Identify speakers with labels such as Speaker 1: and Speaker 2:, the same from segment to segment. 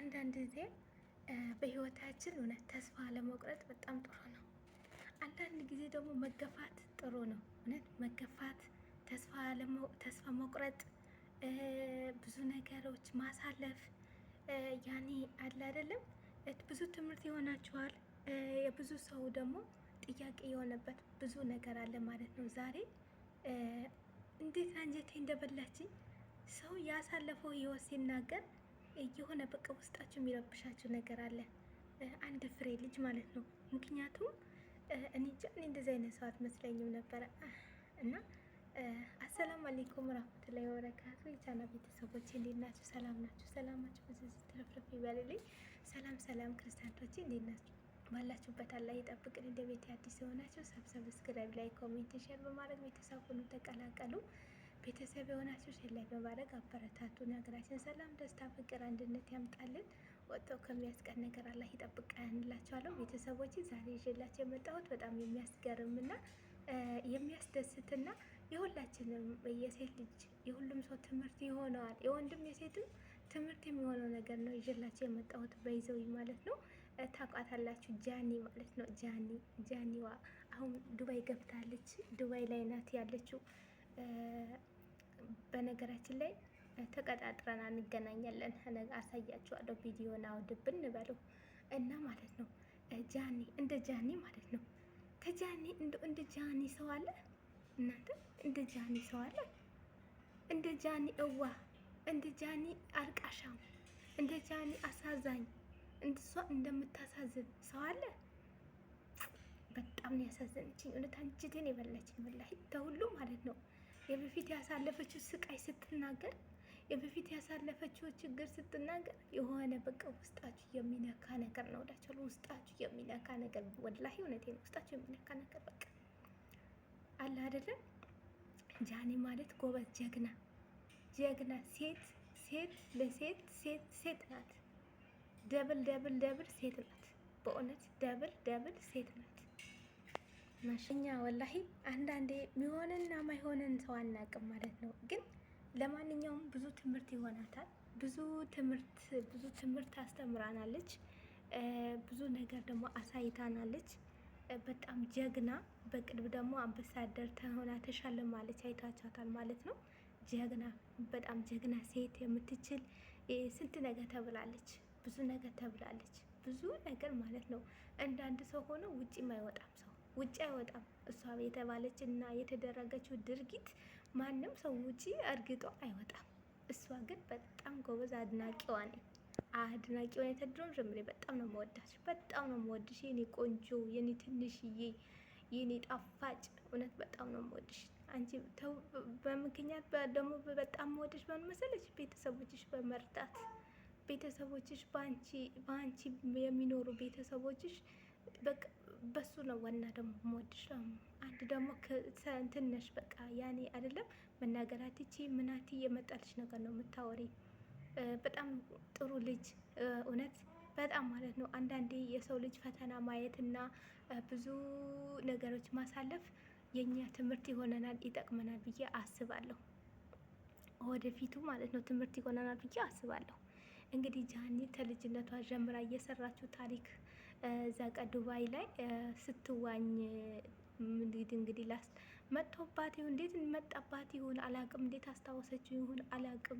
Speaker 1: አንዳንድ ጊዜ በህይወታችን እውነት ተስፋ ለመቁረጥ በጣም ጥሩ ነው። አንዳንድ ጊዜ ደግሞ መገፋት ጥሩ ነው። እውነት መገፋት፣ ተስፋ መቁረጥ፣ ብዙ ነገሮች ማሳለፍ ያኔ አለ አይደለም። ብዙ ትምህርት ይሆናችኋል። የብዙ ሰው ደግሞ ጥያቄ የሆነበት ብዙ ነገር አለ ማለት ነው። ዛሬ እንዴት አንጀቴ እንደበላችኝ ሰው ያሳለፈው ህይወት ሲናገር የሆነ በቃ ውስጣችሁ የሚረብሻችሁ ነገር አለ። አንድ ፍሬ ልጅ ማለት ነው። ምክንያቱም እኔ እንጃ እኔ እንደዚህ አይነት ሰው አትመስለኝም ነበረ። እና አሰላሙ አለይኩም ወራህመቱላሂ ወበረካቱ የቻና ቤተሰቦች እንዴት ናችሁ? ሰላም ናችሁ? ሰላማችሁ ብዙ ትረፍረፍ ይበልልኝ። ሰላም ሰላም ክርስቲያኖች እንዴት ናችሁ? ባላችሁበት አላህ ይጠብቅን። እንደ ቤት አዲስ የሆናችሁ ሰብስክራይብ፣ ላይ ኮሜንት፣ ሼር በማድረግ ቤተሰብ ሁኑ ተቀላቀሉ። ቤተሰብ የሆናችሁ ሼር ላይ በማድረግ አበረታቱን። ሀገራችን ሰላም፣ ደስታ፣ ፍቅር፣ አንድነት ያምጣልን። ወጥቶ ከሚያስቀር ነገር አላህ ይጠብቀን እላችኋለሁ። ቤተሰቦች ዛሬ ይዤላችሁ የመጣሁት በጣም የሚያስገርምና የሚያስደስትና የሁላችንም የሴት ልጅ የሁሉም ሰው ትምህርት ይሆነዋል። የወንድም የሴትም ትምህርት የሚሆነው ነገር ነው ይዤላችሁ የመጣሁት በይዘዊ ማለት ነው። ታውቃታላችሁ ጃኒ ማለት ነው። ጃኒዋ አሁን ዱባይ ገብታለች። ዱባይ ላይ ናት ያለችው። በነገራችን ላይ ተቀጣጥረን እንገናኛለን። አሳያችኋለሁ ቪዲዮን አውድብን በለው እና ማለት ነው። ጃኒ እንደ ጃኒ ማለት ነው። ከጃኒ እንደ ጃኒ ሰው አለ እናንተ? እንደ ጃኒ ሰው አለ? እንደ ጃኒ እዋ፣ እንደ ጃኒ አልቃሻም፣ እንደ ጃኒ አሳዛኝ፣ እንደሷ እንደምታሳዝን ሰው አለ? በጣም ነው ያሳዘነችኝ። እውነት አንጀቴን የበላችኝ ወላሂ ተሁሉ ማለት ነው። የበፊት ያሳለፈችው ስቃይ ስትናገር፣ የበፊት ያሳለፈችው ችግር ስትናገር የሆነ በቃ ውስጣችሁ የሚነካ ነገር ነው እላችኋለሁ። ውስጣችሁ የሚነካ ነገር ወላሂ እውነቴን ነው። ውስጣችሁ የሚነካ ነገር በቃ አለ አይደለም። ጃኒ ማለት ጎበዝ ጀግና ሴት ለሴት ሴት ናት። ደብል ሴት ናት። በእውነት ደብል ሴት ናት። ማሽኛ ወላሂ አንዳንዴ ሚሆንና ማይሆንን ሰው አናውቅም ማለት ነው። ግን ለማንኛውም ብዙ ትምህርት ይሆናታል። ብዙ ትምህርት አስተምራናለች። ብዙ ነገር ደግሞ አሳይታናለች። በጣም ጀግና፣ በቅርብ ደግሞ አምባሳደር ሆና ተሸልማለች። አይታቻታል ማለት ነው። ጀግና፣ በጣም ጀግና ሴት የምትችል ስንት ነገር ተብላለች። ብዙ ነገር ተብላለች። ብዙ ነገር ማለት ነው። እንዳንድ ሰው ሆኖ ውጭ አይወጣም። እሷ የተባለች እና የተደረገችው ድርጊት ማንም ሰው ውጪ እርግጦ አይወጣም። እሷ ግን በጣም ጎበዝ አድናቂዋ ነኝ። አድናቂዋ የተድሮም ጀምሬ በጣም ነው የምወዳሽ፣ በጣም ነው የምወድሽ የኔ ቆንጆ፣ የኔ ትንሽዬ፣ የኔ ጣፋጭ፣ እውነት በጣም ነው የምወድሽ። አንቺ በምክንያት ደግሞ በጣም የምወድሽ በምን መሰለሽ? ቤተሰቦችሽ በመርዳት ቤተሰቦችሽ በአንቺ የሚኖሩ ቤተሰቦችሽ በቃ በሱ ነው። ዋና ደግሞ የምወድሽ አንድ ደግሞ ትንሽ በቃ ያኔ አይደለም መናገራትቺ ምናቲ የመጣልሽ ነገር ነው የምታወሪ። በጣም ጥሩ ልጅ እውነት በጣም ማለት ነው። አንዳንዴ የሰው ልጅ ፈተና ማየት እና ብዙ ነገሮች ማሳለፍ የኛ ትምህርት ይሆነናል፣ ይጠቅመናል ብዬ አስባለሁ። ወደፊቱ ማለት ነው ትምህርት ይሆነናል ብዬ አስባለሁ። እንግዲህ ጃኒ ከልጅነቷ ጀምራ እየሰራችው ታሪክ እዛ ቀ ዱባይ ላይ ስትዋኝ እንግዲህ መጥቶባት ይሁን እንዴት መጣባት ይሁን አላቅም፣ እንዴት አስታወሰችው ይሁን አላቅም።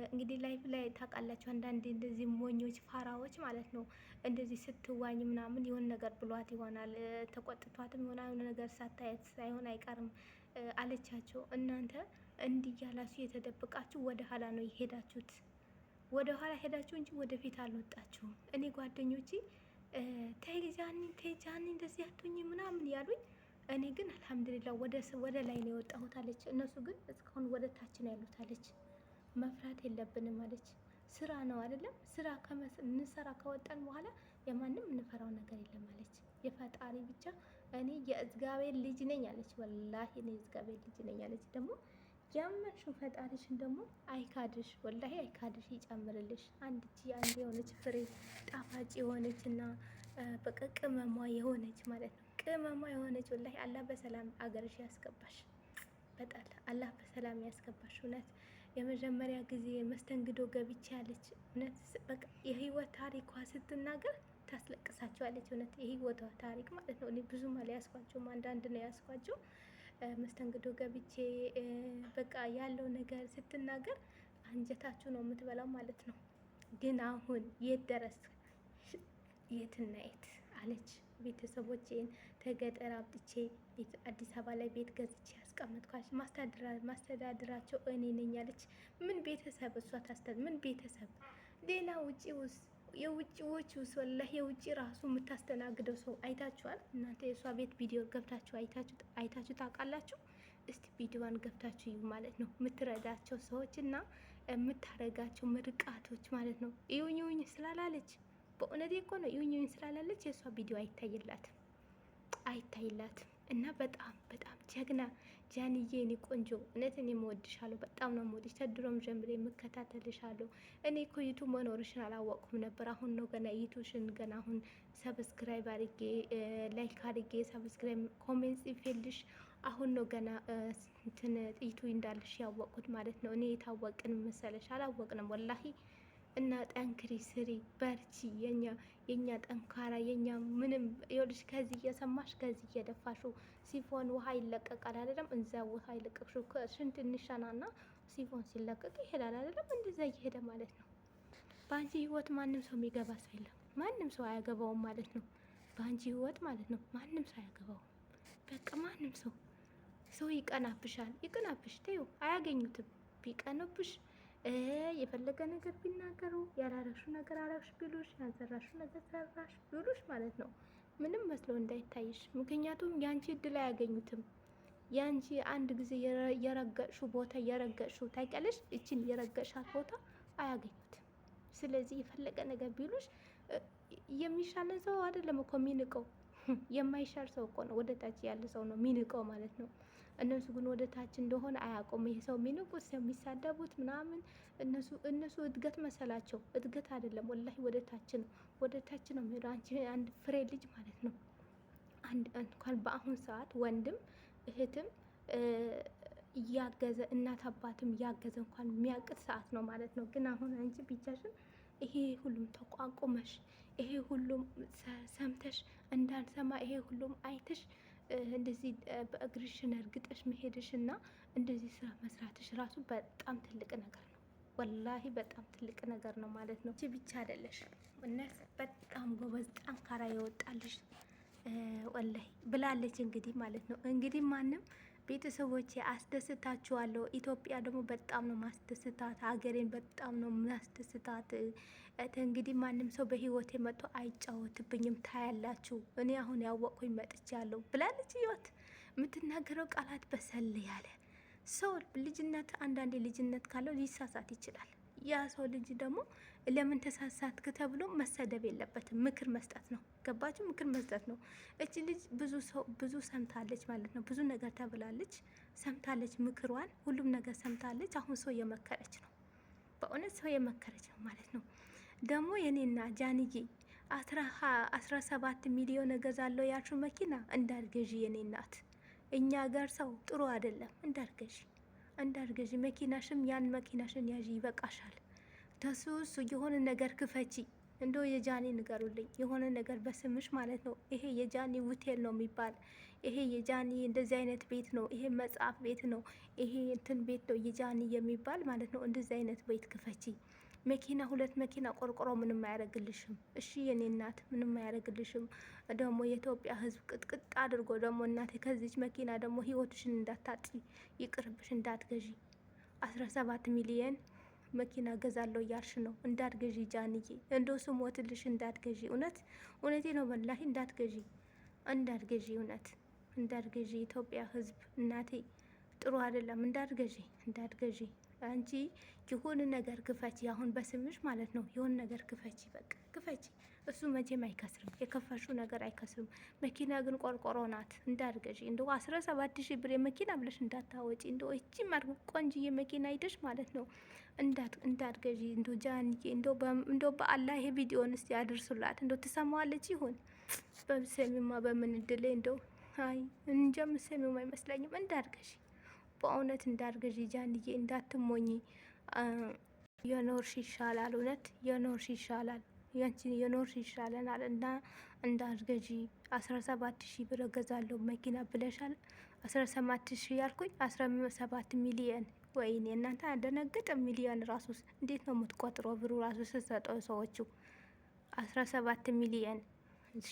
Speaker 1: እንግዲህ ላይፍ ላይ ታውቃላችሁ አንዳንዴ እንደዚህ ሞኞች ፋራዎች ማለት ነው እንደዚህ ስትዋኝ ምናምን የሆነ ነገር ብሏት ይሆናል፣ ተቆጥቷትም የሆነ ነገር ሳታየት ሳይሆን አይቀርም አለቻቸው። እናንተ እንዲህ ያላችሁ የተደበቃችሁ ወደ ኋላ ነው የሄዳችሁት፣ ወደ ኋላ ሄዳችሁ እንጂ ወደፊት አልወጣችሁም። እኔ ጓደኞቼ ተይ ጃኒ እንደዚህ አትሁኝ ምናምን ያሉኝ፣ እኔ ግን አልሐምዱሊላህ ወደ ላይ ነው የወጣሁት አለች። እነሱ ግን እስካሁን ወደ ታች ነው ያሉት አለች። መፍራት የለብንም አለች። ስራ ነው አይደለም፣ ስራ እንሰራ ከወጣን በኋላ የማንም እንፈራው ነገር የለም አለች። የፈጣሪ ብቻ። እኔ የእግዚአብሔር ልጅ ነኝ አለች። ወላሂ እኔ የእግዚአብሔር ልጅ ነኝ አለች። ደግሞ ያመንሽው ፈጣሪሽን ደግሞ አይካድሽ፣ ወላሂ አይካድሽ፣ ይጨምርልሽ። አንድ የሆነች ፍሬ ጣፋጭ የሆነች እና በቃ ቅመሟ የሆነች ማለት ነው። ቅመሟ የሆነች ወላሂ አላህ በሰላም አገርሽ ያስገባሽ። በጣም አላህ በሰላም ያስገባሽ። እውነት የመጀመሪያ ጊዜ መስተንግዶ ገብቼ ያለች እውነት በቃ የህይወት ታሪኳ ስትናገር ታስለቅሳቸዋለች። እውነት የህይወቷ ታሪክ ማለት ነው። እኔ ብዙም አልያዝኳቸውም፣ አንዳንድ ነው ያዝኳቸው። መስተንግዶ ገብቼ በቃ ያለው ነገር ስትናገር አንጀታችሁ ነው የምትበላው ማለት ነው። ግን አሁን የት ደረስ የትና የት አለች። ቤተሰቦቼን ተገጠር አምጥቼ አዲስ አበባ ላይ ቤት ገዝቼ ያስቀመጥኳቸው ማስተዳድራቸው እኔ ነኝ አለች። ምን ቤተሰብ እሷ ምን ቤተሰብ ሌላ ውጪ ውስጥ የውጭዎች ውስጥ ወላሂ የውጭ ራሱ የምታስተናግደው ሰው አይታችኋል እናንተ? የእሷ ቤት ቪዲዮ ገብታችሁ አይታችሁ ታውቃላችሁ? እስቲ ቪዲዮዋን ገብታችሁ እዩ ማለት ነው። የምትረዳቸው ሰዎች እና የምታረጋቸው ምርቃቶች ማለት ነው። እዩኝ እዩኝ ስላላለች በእውነቴ እኮ ነው። እዩኝ እዩኝ ስላላለች የእሷ ቪዲዮ አይታይላትም። እና በጣም በጣም ጀግና ጃንዬ፣ እኔ ቆንጆ እውነት እኔ እወድሻለሁ። በጣም ነው የምወድሽ። ተድሮም ጀምሬ የምከታተልሻለሁ። እኔ እኮ ዩቱብ መኖርሽን አላወቅኩም ነበር። አሁን ነው ገና ዩቱብሽን ገና አሁን ሰብስክራይብ አድርጌ ላይክ አድርጌ ሰብስክራይብ ኮሜንት ጽፌልሽ አሁን ነው ገና እንትን ጥይቱ እንዳልሽ ያወቅኩት ማለት ነው። እኔ የታወቅን መሰለሽ? አላወቅንም ወላሂ። እና ጠንክሪ፣ ስሪ፣ በርቺ። የኛ ጠንካራ የኛ ምንም ይኸውልሽ፣ ከዚህ እየሰማሽ ከዚህ እየደፋሹ ሲፎን ውሃ ይለቀቃል አይደለም? እዛ ውሃ ይለቀቅሹ ሽንት እንሻናና ሲፎን ሲለቀቅ ይሄዳል አይደለም? እንደዛ እየሄደ ማለት ነው። በአንቺ ህይወት ማንም ሰው የሚገባ ሰው የለም። ማንም ሰው አያገባውም ማለት ነው። በአንቺ ህይወት ማለት ነው ማንም ሰው አያገባውም። በቃ ማንም ሰው ይቀናብሻል። ይቀናብሽ ተይው፣ አያገኙትም። ቢቀኑብሽ የፈለገ ነገር ቢናገሩ ያላረግሹ ነገር አረግሽ ቢሉሽ ያልሰራሹ ነገር ሰራሽ ቢሉሽ ማለት ነው ምንም መስሎ እንዳይታይሽ። ምክንያቱም ያንቺ እድል አያገኙትም። ያንቺ አንድ ጊዜ የረገጥሹ ቦታ የረገጥሹ ታውቂያለሽ፣ እችን የረገጥሻት ቦታ አያገኙትም። ስለዚህ የፈለገ ነገር ቢሉሽ የሚሻለን ሰው አይደለም እኮ የሚንቀው፣ የማይሻል ሰው እኮ ነው ወደ ታች ያለ ሰው ነው የሚንቀው ማለት ነው። እነሱ ግን ወደ ታች እንደሆነ አያውቁም። ይሄ ሰው የሚንቁት ሰው የሚሳደቡት ምናምን እነሱ እድገት መሰላቸው። እድገት አይደለም ወላሂ፣ ወደ ታች ነው የሚሄዱ። አንቺ አንድ ፍሬ ልጅ ማለት ነው እንኳን በአሁን ሰዓት ወንድም እህትም እያገዘ እናት አባትም እያገዘ እንኳን የሚያቅት ሰዓት ነው ማለት ነው። ግን አሁን አንቺ ብቻሽን ይሄ ሁሉም ተቋቁመሽ ይሄ ሁሉም ሰምተሽ እንዳልሰማ ይሄ ሁሉም አይተሽ እንደዚህ በእግርሽን እርግጠሽ መሄድሽ እና እንደዚህ ስራ መስራትሽ ራሱ በጣም ትልቅ ነገር ነው። ወላሂ በጣም ትልቅ ነገር ነው ማለት ነው። እቺ ብቻ አይደለሽ እነሱ በጣም ጎበዝ ጠንካራ የወጣልሽ ወላሂ ብላለች። እንግዲህ ማለት ነው እንግዲህ ማንም ቤተሰቦቼ አስደስታችኋለሁ። ኢትዮጵያ ደግሞ በጣም ነው ማስደስታት፣ ሀገሬን በጣም ነው ማስደስታት። እንግዲህ ማንም ሰው በህይወቴ መጥቶ አይጫወትብኝም፣ ታያላችሁ። እኔ አሁን ያወቅኩኝ መጥቻለሁ ብላለች። ህይወት የምትናገረው ቃላት በሰል ያለ ሰው ልጅነት፣ አንዳንዴ ልጅነት ካለው ሊሳሳት ይችላል። ያ ሰው ልጅ ደግሞ ለምን ተሳሳትክ ተብሎ መሰደብ የለበትም። ምክር መስጠት ነው። ገባችሁ? ምክር መስጠት ነው። እች ልጅ ብዙ ሰምታለች ማለት ነው። ብዙ ነገር ተብላለች፣ ሰምታለች። ምክሯን ሁሉም ነገር ሰምታለች። አሁን ሰው የመከረች ነው። በእውነት ሰው የመከረች ነው ማለት ነው። ደግሞ የኔና ጃንዬ 17 ሚሊዮን እገዛለሁ ያልሽው መኪና እንዳርገዢ የኔ እናት። እኛ ጋር ሰው ጥሩ አይደለም። እንዳርገዢ መኪናሽም ያን መኪናሽን ያዢ፣ ይበቃሻል። ተሱሱ የሆነ ነገር ክፈቺ። እንደው የጃኒ ንገሩልኝ፣ የሆነ ነገር በስምሽ ማለት ነው። ይሄ የጃኒ ሆቴል ነው የሚባል፣ ይሄ የጃኒ እንደዚህ አይነት ቤት ነው፣ ይሄ መጽሐፍ ቤት ነው፣ ይሄ እንትን ቤት ነው የጃኒ የሚባል ማለት ነው። እንደዚህ አይነት ቤት ክፈቺ። መኪና 2 መኪና ቆርቆሮ ምንም አያደርግልሽም። እሺ የኔ እናት ምንም አያደርግልሽም። ደግሞ የኢትዮጵያ ሕዝብ ቅጥቅጥ አድርጎ ደግሞ እናቴ ከዚች መኪና ደግሞ ህይወትሽን እንዳታጪ፣ ይቅርብሽ፣ እንዳትገዢ። 17 ሚሊየን መኪና ገዛለሁ እያልሽ ነው። እንዳትገዢ ጃንዬ፣ እንደው ስሞትልሽ እንዳትገዢ። እውነቴ ነው ወላሂ እንዳትገዢ፣ እውነት እንዳትገዢ። ኢትዮጵያ ሕዝብ እናቴ ጥሩ አይደለም። እንዳትገዢ። አንቺ የሆነ ነገር ክፈቺ፣ አሁን በስምሽ ማለት ነው። የሆነ ነገር ክፈቺ፣ በቃ ክፈቺ። እሱ መቼም አይከስርም፣ የከፈሽው ነገር አይከስርም። መኪና ግን ቆርቆሮ ናት። እንዳትገዢ። እንደው 17,000 ብር የመኪና ብለሽ እንዳታወጪ። እንደው እቺ ማርኩ ቆንጅዬ መኪና አይደሽ ማለት ነው። እንዳትገዢ። እንደው ጃንዬ፣ እንደው በአላህ ይሄ ቪዲዮን እስቲ ያድርሱላት። እንደው ትሰማዋለች ይሁን በምሰሚማ በምን እድሌ እንደው አይ እንጃ፣ ምሰሚው አይመስለኝም። እንዳትገዢ፣ በእውነት እንዳትገዢ ጃንዬ፣ እንዳትሞኚ። የኖርሽ ይሻላል፣ እውነት የኖርሽ ይሻላል፣ ያንቺን የኖርሽ ይሻለናል። እና እንዳትገዢ 17 ሺህ ብር እገዛለሁ መኪና ብለሻል። 17 ሺህ ያልኩኝ 17 ሚሊየን። ወይኔ እናንተ አደነግጥም። ሚሊዮን ራሱ እንዴት ነው የምትቆጥረው? ብሩ ራሱ ስትሰጠው ሰዎቹ 17 ሚሊየን። እሺ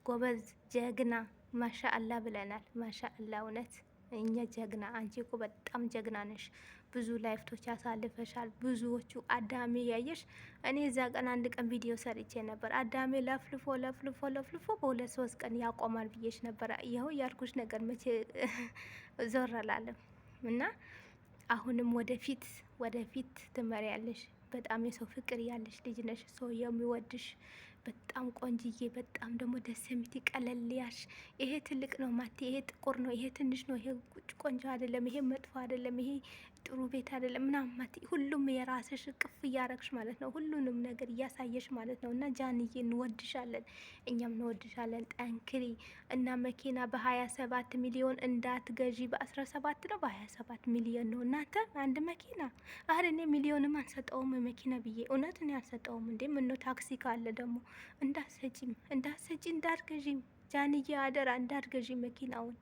Speaker 1: ጎበዝ ጀግና ማሻአላ ብለናል። ማሻአላ እውነት እኛ ጀግና። አንቺ እኮ በጣም ጀግና ነሽ። ብዙ ላይፍቶች ያሳልፈሻል። ብዙዎቹ አዳሜ ያየሽ። እኔ እዛ ቀን አንድ ቀን ቪዲዮ ሰርቼ ነበር። አዳሜ ለፍልፎ ለፍልፎ ለፍልፎ በሁለት ሶስት ቀን ያቆማል ብዬሽ ነበር። ይኸው ያልኩሽ ነገር መቼ ዞር አላለም። እና አሁንም ወደፊት ወደፊት ትመሪያለሽ። በጣም የሰው ፍቅር ያለሽ ልጅ ነሽ። ሰው የሚወድሽ በጣም ቆንጅዬ፣ በጣም ደግሞ ደስ የምትይ ቀለል ያልሽ። ይሄ ትልቅ ነው ማቴ፣ ይሄ ጥቁር ነው፣ ይሄ ትንሽ ነው፣ ይሄ ቆንጆ አይደለም፣ ይሄ መጥፎ አይደለም፣ ይሄ ጥሩ ቤት አይደለም ምናምን ማቴ፣ ሁሉም የራስሽ ቅፍ እያረግሽ ማለት ነው። ሁሉንም ነገር እያሳየሽ ማለት ነው። እና ጃንዬ እንወድሻለን፣ እኛም እንወድሻለን። ጠንክሪ እና መኪና በ27 ሚሊዮን እንዳትገዢ። በ17 ነው በ27 ሚሊዮን ነው እናንተ አንድ መኪና። አረ እኔ ሚሊዮንም አንሰጠውም መኪና ብዬ እውነት እኔ አልሰጠውም። እንዴ ምነው ታክሲ ካለ ደግሞ እንዳትሰጪም እንዳትገዢም ጃንዬ፣ አደራ እንዳትገዢ መኪናውን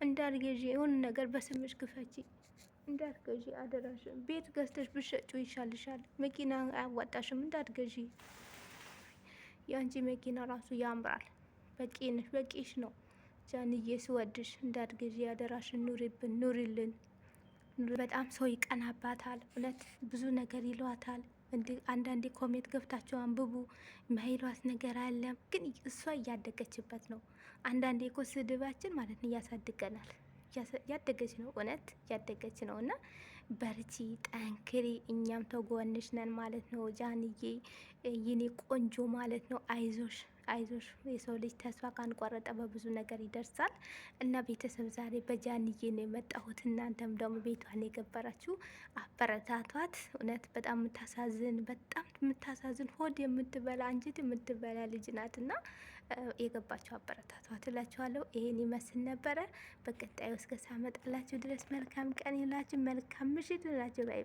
Speaker 1: እንዳትገዢ። የሆነ ነገር በስምሽ ክፈቺ እንዳትገዢ አደራሽን። ቤት ገዝተሽ ብሸጩ ይሻልሻል። መኪና አያዋጣሽም፣ እንዳትገዢ። የአንቺ መኪና ራሱ ያምራል። በቂንሽ በቂሽ ነው ጃንዬ፣ ስወድሽ እንዳትገዢ አደራሽን። ኑሪብን፣ ኑሪልን። በጣም ሰው ይቀናባታል እውነት፣ ብዙ ነገር ይሏታል። አንዳንዴ ኮሜንት ገብታችሁ አንብቡ። ማይሏት ነገር አለ፣ ግን እሷ እያደገችበት ነው። አንዳንዴ እኮ ስድባችን ማለት ነው እያሳድገናል። ያደገች ነው እውነት ያደገች ነው። እና በርቺ ጠንክሪ፣ እኛም ተጎንሽ ነን ማለት ነው ጃንዬ፣ ይኔ ቆንጆ ማለት ነው። አይዞሽ አይዞሽ። የሰው ልጅ ተስፋ ካንቆረጠ በብዙ ነገር ይደርሳል። እና ቤተሰብ ዛሬ በጃንዬ ነው የመጣሁት። እናንተም ደግሞ ቤቷን የገበራችሁ አበረታቷት። እውነት በጣም የምታሳዝን በጣም የምታሳዝን ሆድ የምትበላ አንጀት የምትበላ ልጅ ናት። እና የገባችሁ አበረታቷት እላችኋለሁ። ይሄን ይመስል ነበረ። በቀጣዩ እስከ ሳመጣላችሁ ድረስ መልካም ቀን ይላችሁ፣ መልካም ምሽት ይላችሁ። ባይ ባይ።